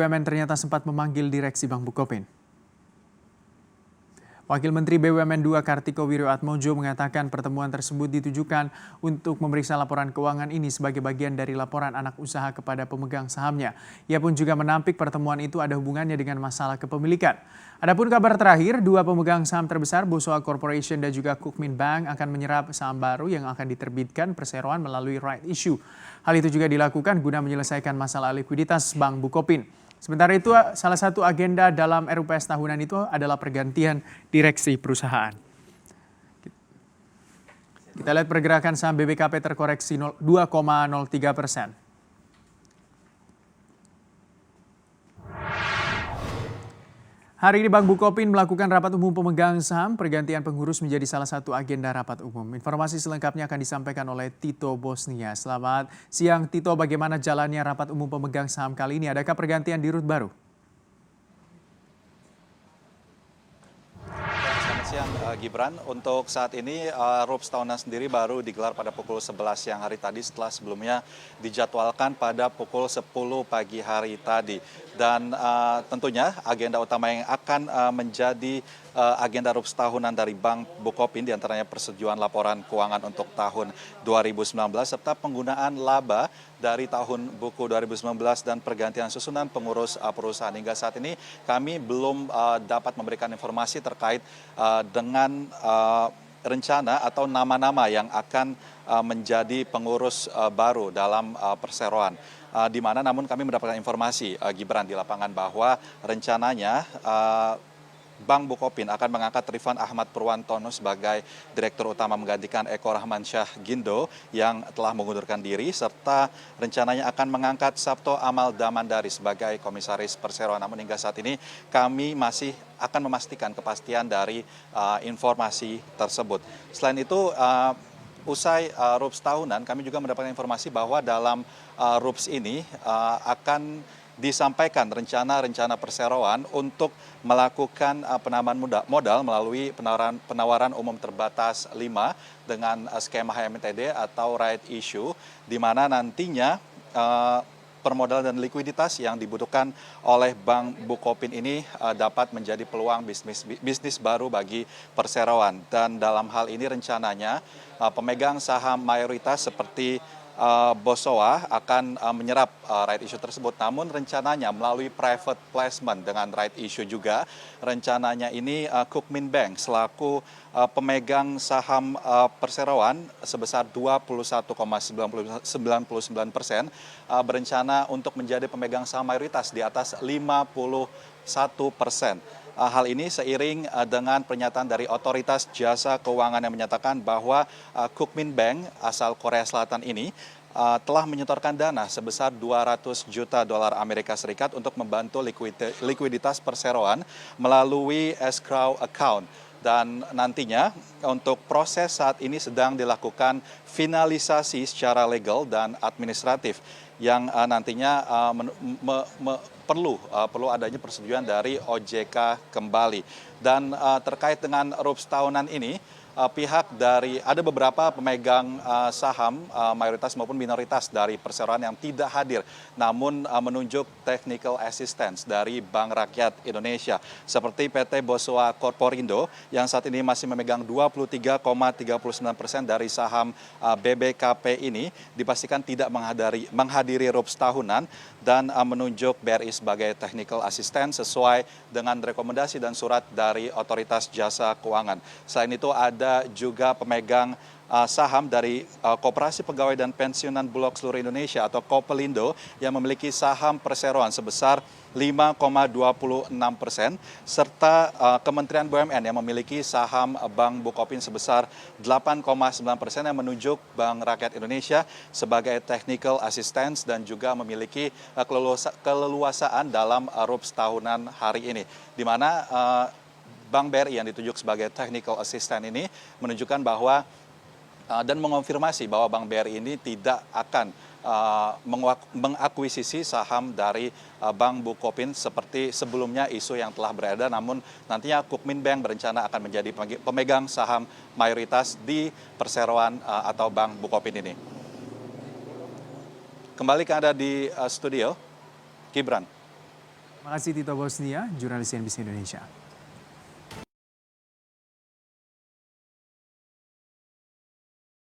BUMN ternyata sempat memanggil direksi Bank Bukopin. Wakil Menteri BUMN 2 Kartiko Wirjoatmojo mengatakan pertemuan tersebut ditujukan untuk memeriksa laporan keuangan ini sebagai bagian dari laporan anak usaha kepada pemegang sahamnya. Ia pun juga menampik pertemuan itu ada hubungannya dengan masalah kepemilikan. Adapun kabar terakhir, dua pemegang saham terbesar Bosowa Corporation dan juga Kukmin Bank akan menyerap saham baru yang akan diterbitkan perseroan melalui right issue. Hal itu juga dilakukan guna menyelesaikan masalah likuiditas Bank Bukopin. Sementara itu, salah satu agenda dalam RUPS tahunan itu adalah pergantian direksi perusahaan. Kita lihat pergerakan saham BBKP terkoreksi 2,03%. Hari ini Bank Bukopin melakukan rapat umum pemegang saham, pergantian pengurus menjadi salah satu agenda rapat umum. Informasi selengkapnya akan disampaikan oleh Tito Bosnia. Selamat siang Tito, bagaimana jalannya rapat umum pemegang saham kali ini? Adakah pergantian di rut baru? Selamat siang Gibran, untuk saat ini RUPS tahunan sendiri baru digelar pada pukul 11 siang hari tadi setelah sebelumnya dijadwalkan pada pukul 10 pagi hari tadi. Dan tentunya agenda utama yang akan menjadi agenda RUPS tahunan dari Bank Bukopin diantaranya persetujuan laporan keuangan untuk tahun 2019 serta penggunaan laba dari tahun buku 2019 dan pergantian susunan pengurus perusahaan. Hingga saat ini kami belum dapat memberikan informasi terkait dengan rencana atau nama-nama yang akan menjadi pengurus baru dalam perseroan. Di mana namun kami mendapatkan informasi Gibran di lapangan bahwa rencananya Bank Bukopin akan mengangkat Rifan Ahmad Purwantono sebagai Direktur Utama menggantikan Eko Rahman Syah Gindo yang telah mengundurkan diri, serta rencananya akan mengangkat Sabto Amal Damandari sebagai Komisaris Perseroan. Namun hingga saat ini kami masih akan memastikan kepastian dari informasi tersebut. Selain itu, usai RUPS tahunan, kami juga mendapatkan informasi bahwa dalam RUPS ini akan disampaikan rencana-rencana perseroan untuk melakukan penambahan modal melalui penawaran umum terbatas 5 dengan skema HMTD atau right issue, di mana nantinya permodalan dan likuiditas yang dibutuhkan oleh Bank Bukopin ini dapat menjadi peluang bisnis baru bagi perseroan. Dan dalam hal ini rencananya pemegang saham mayoritas seperti Bosowa akan menyerap right issue tersebut. Namun rencananya melalui private placement dengan right issue juga. Rencananya ini Kukmin Bank selaku pemegang saham perseroan sebesar 21,99% berencana untuk menjadi pemegang saham mayoritas di atas 51%. Hal ini seiring dengan pernyataan dari Otoritas Jasa Keuangan yang menyatakan bahwa Kukmin Bank asal Korea Selatan ini telah menyetorkan dana sebesar 200 juta dolar Amerika Serikat untuk membantu likuiditas perseroan melalui escrow account. Dan nantinya untuk proses saat ini sedang dilakukan finalisasi secara legal dan administratif yang nantinya perlu adanya persetujuan dari OJK kembali. Dan terkait dengan RUPS tahunan ini, pihak dari ada beberapa pemegang saham mayoritas maupun minoritas dari perseroan yang tidak hadir, namun menunjuk technical assistance dari Bank Rakyat Indonesia seperti PT Bosowa Corporindo yang saat ini masih memegang 23,39% dari saham BBKP ini dipastikan tidak menghadiri RUPS tahunan dan menunjuk BRI sebagai technical assistance sesuai dengan rekomendasi dan surat dari Otoritas Jasa Keuangan. Selain itu ada juga pemegang saham dari Koperasi Pegawai dan Pensiunan Bulog Seluruh Indonesia atau Kopelindo yang memiliki saham perseroan sebesar 5,26% serta Kementerian BUMN yang memiliki saham Bank Bukopin sebesar 8,9% yang menunjuk Bank Rakyat Indonesia sebagai technical assistance dan juga memiliki keleluasaan dalam RUPS tahunan hari ini, di mana Bank BRI yang ditunjuk sebagai technical assistant ini menunjukkan bahwa dan mengonfirmasi bahwa Bank BRI ini tidak akan mengakuisisi saham dari Bank Bukopin seperti sebelumnya isu yang telah beredar, namun nantinya Kukmin Bank berencana akan menjadi pemegang saham mayoritas di perseroan atau Bank Bukopin ini. Kembali ke Anda di studio, Gibran. Terima kasih Tito Bosnia, jurnalis CNBC Indonesia.